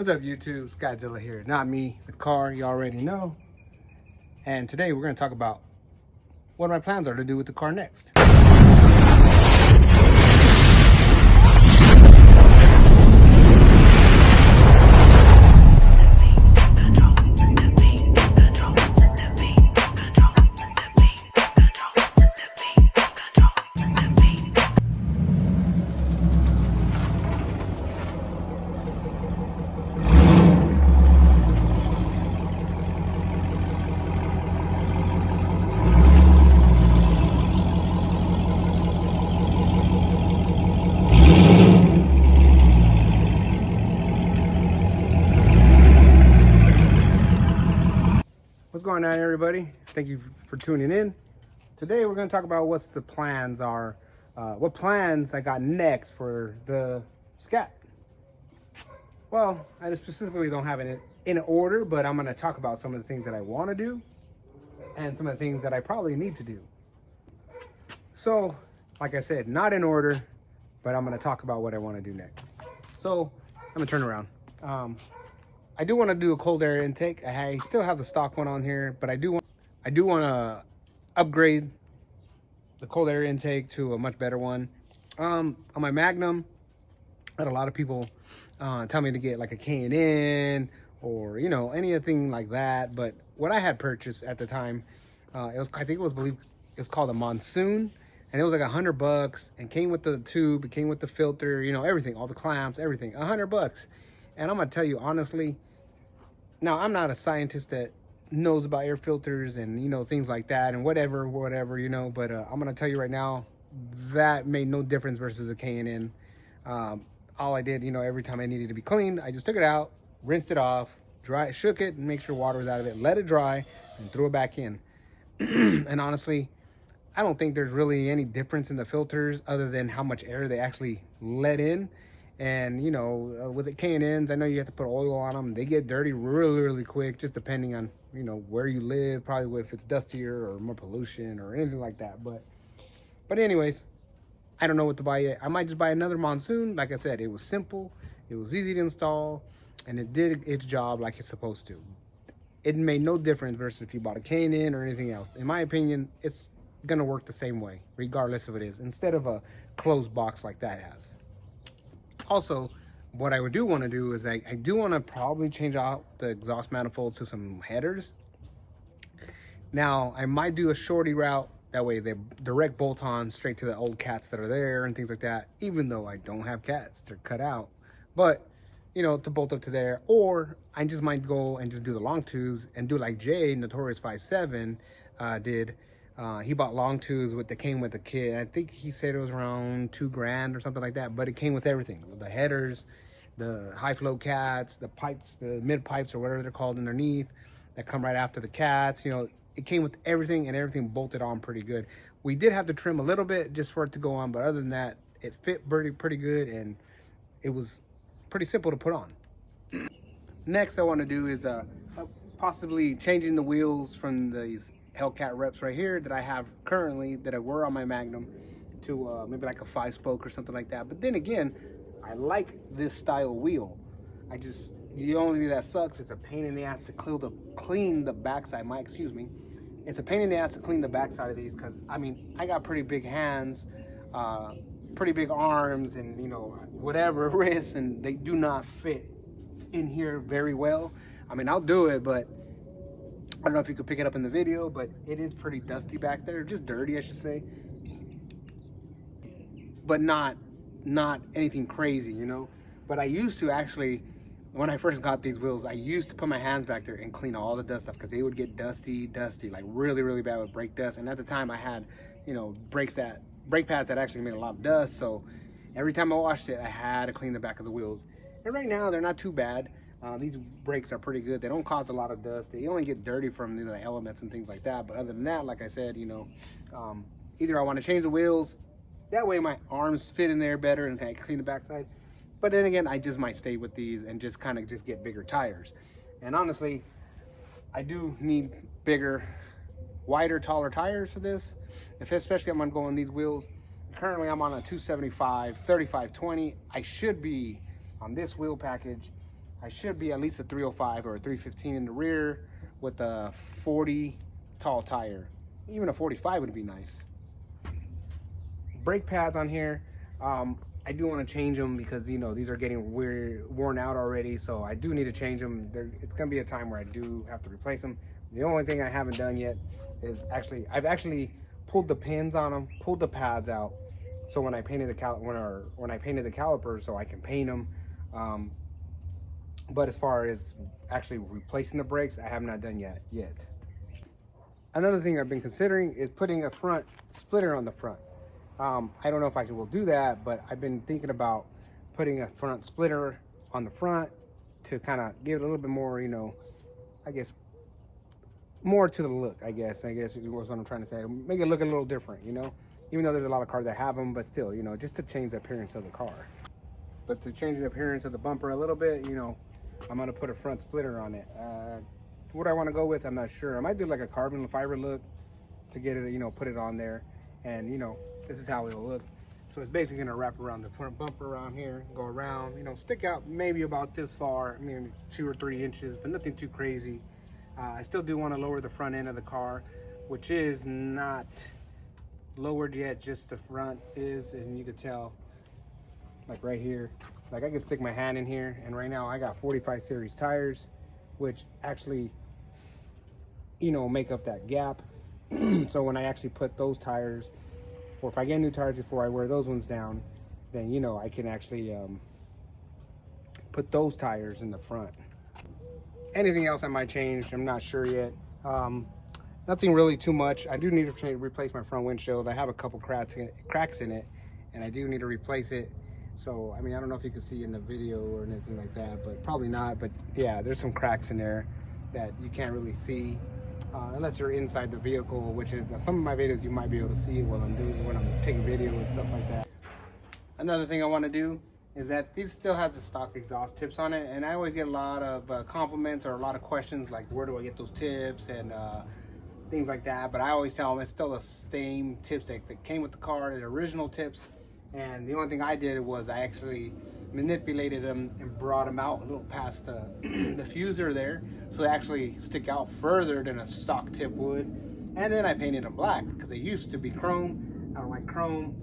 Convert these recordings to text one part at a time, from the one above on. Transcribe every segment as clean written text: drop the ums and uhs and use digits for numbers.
What's up, YouTube? SCATZILLA here. Not me, the car, you already know. And today we're going to talk about what my plans are to do with the car next. What's going on, everybody? Thank you for tuning in. Today we're going to talk about what the plans are, what plans I got next for the Scat. Well, I specifically don't have it in order, but I'm going to talk about some of the things that I want to do and some of the things that I probably need to do. So, like I said, not in order, but I'm going to talk about what I want to do next. So, I'm going to turn around. I do want to do a cold air intake. I still have the stock one on here, but I do want to upgrade the cold air intake to a much better one. On my Magnum, I had a lot of people tell me to get like a K&N or anything like that. But what I had purchased at the time, it was called a Monsoon, and it was like $100, and came with the tube, it came with the filter, everything, all the clamps, everything, $100. And I'm gonna tell you honestly. Now, I'm not a scientist that knows about air filters and, things like that and whatever, but I'm going to tell you right now, that made no difference versus a K&N. All I did, every time I needed to be cleaned, I just took it out, rinsed it off, shook it and make sure water was out of it, let it dry, and threw it back in. And honestly, I don't think there's really any difference in the filters other than how much air they actually let in. And, with the K&Ns, I know you have to put oil on them. They get dirty really, really quick, just depending on, where you live, probably if it's dustier or more pollution or anything like that. But anyways, I don't know what to buy yet. I might just buy another Monsoon. Like I said, it was simple, it was easy to install, and it did its job like it's supposed to. It made no difference versus if you bought a K&N or anything else. In my opinion, it's going to work the same way, regardless of it is, instead of a closed box like that has. Also, what I do want to do is I do want to probably change out the exhaust manifold to some headers. Now, I might do a shorty route. That way they direct bolt on straight to the old cats that are there and things like that. Even though I don't have cats, they're cut out. But, to bolt up to there. Or I just might go and just do the long tubes and do like Jay, Notorious 5'7", did. He bought long tubes that came with the kit. I think he said it was around $2,000 or something like that, but it came with everything. The headers, the high flow cats, the pipes, the mid pipes or whatever they're called underneath that come right after the cats. It came with everything and everything bolted on pretty good. We did have to trim a little bit just for it to go on, but other than that, it fit pretty good and it was pretty simple to put on. Next I want to do is possibly changing the wheels from these Hellcat reps right here that I have currently that were on my Magnum to maybe like a 5-spoke or something like that. But then again, I like this style wheel. The only thing that sucks, it's a pain in the ass to clean the backside. It's a pain in the ass to clean the backside of these because I got pretty big hands, pretty big arms, and whatever wrists, and they do not fit in here very well. I'll do it, but I don't know if you could pick it up in the video, but it is pretty dusty back there. Just dirty, I should say. But not anything crazy, But I used to actually, when I first got these wheels, I used to put my hands back there and clean all the dust off because they would get dusty, like really, really bad with brake dust. And at the time I had, brake pads that actually made a lot of dust. So every time I washed it, I had to clean the back of the wheels. And right now they're not too bad. These brakes are pretty good. They don't cause a lot of dust. They only get dirty from the elements and things like that. But other than that, like I said, either I want to change the wheels. That way my arms fit in there better and I can clean the backside. But then again, I just might stay with these and just kind of get bigger tires. And honestly, I do need bigger, wider, taller tires for this. Especially I'm going to go on these wheels. Currently I'm on a 275 3520. I should be on this wheel package I should be at least a 305 or a 315 in the rear with a 40 tall tire. Even a 45 would be nice. Brake pads on here, I do want to change them because, you know, these are getting worn out already, so I do need to change them. It's going to be a time where I do have to replace them. The only thing I haven't done yet is I've actually pulled the pins on them, pulled the pads out, so when I painted the calipers, so I can paint them. But as far as actually replacing the brakes, I have not done yet. Another thing I've been considering is putting a front splitter on the front. I don't know if I will do that, but I've been thinking about putting a front splitter on the front to kind of give it a little bit more, you know, I guess, more to the look, I guess is what I'm trying to say. Make it look a little different, you know, even though there's a lot of cars that have them, but still, you know, just to change the appearance of the car. But to change the appearance of the bumper a little bit, you know, I'm going to put a front splitter on it. What I want to go with, I'm not sure. I might do like a carbon fiber look to get it, you know, put it on there. And, you know, this is how it'll look. So it's basically going to wrap around the front bumper around here, go around, you know, stick out maybe about this far, maybe 2 or 3 inches, but nothing too crazy. I still do want to lower the front end of the car, which is not lowered yet, just the front is, and you could tell, like right here, like I can stick my hand in here, and right now I got 45 series tires, which actually, you know, make up that gap. So when I actually put those tires, or if I get new tires before I wear those ones down, then, you know, I can actually put those tires in the front. Anything else I might change, I'm not sure yet. Nothing really too much. I do need to replace my front windshield. I have a couple cracks in it, and I do need to replace it. So, I mean, I don't know if you can see in the video or anything like that, but probably not. But yeah, there's some cracks in there that you can't really see unless you're inside the vehicle, which is some of my videos you might be able to see when I'm taking video and stuff like that. Another thing I want to do is that this still has the stock exhaust tips on it, and I always get a lot of compliments or a lot of questions like, where do I get those tips and things like that. But I always tell them it's still the same tips that came with the car, the original tips. And the only thing I did was I actually manipulated them and brought them out a little past the diffuser there, so they actually stick out further than a stock tip would. And then I painted them black because they used to be chrome. I don't like chrome,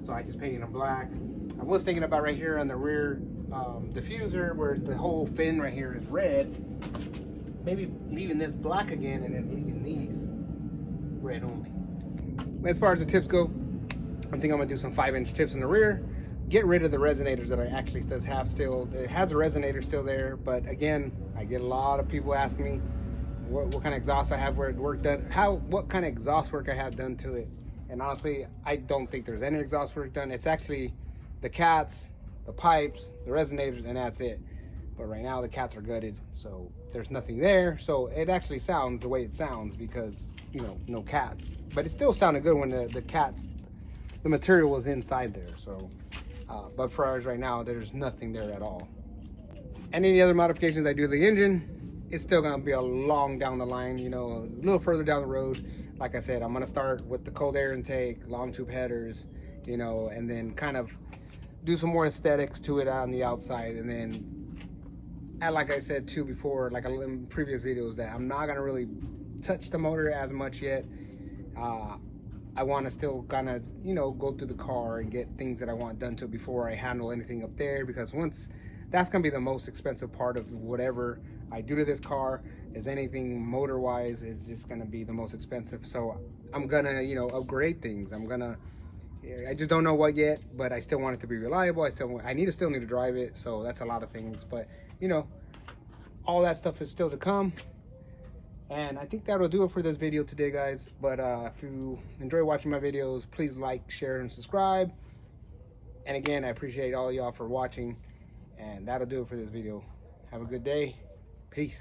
so I just painted them black. I was thinking about right here on the rear diffuser where the whole fin right here is red, maybe leaving this black again and then leaving these red only. As far as the tips go, I think I'm gonna do some 5-inch tips in the rear, get rid of the resonators that I actually does have still. It has a resonator still there, but again, I get a lot of people asking me what kind of exhaust I have work done, what kind of exhaust work I have done to it. And honestly, I don't think there's any exhaust work done. It's actually the cats, the pipes, the resonators, and that's it. But right now the cats are gutted, so there's nothing there. So it actually sounds the way it sounds because, you know, no cats. But it still sounded good when the cats, the material was inside there. So, but for ours right now, there's nothing there at all. And any other modifications I do to the engine, it's still gonna be a long down the line, you know, a little further down the road. Like I said, I'm gonna start with the cold air intake, long tube headers, you know, and then kind of do some more aesthetics to it on the outside. And then, and like I said too before, like in previous videos, that I'm not gonna really touch the motor as much yet. I want to still kind of, you know, go through the car and get things that I want done to it before I handle anything up there, because once that's going to be the most expensive part of whatever I do to this car, is anything motor wise is just going to be the most expensive. So I'm gonna, you know, upgrade things. I just don't know what yet, but I still want it to be reliable. I still need to drive it. So that's a lot of things, but you know, all that stuff is still to come. And I think that'll do it for this video today, guys. But if you enjoy watching my videos, please like, share, and subscribe. And again, I appreciate all y'all for watching. And that'll do it for this video. Have a good day. Peace.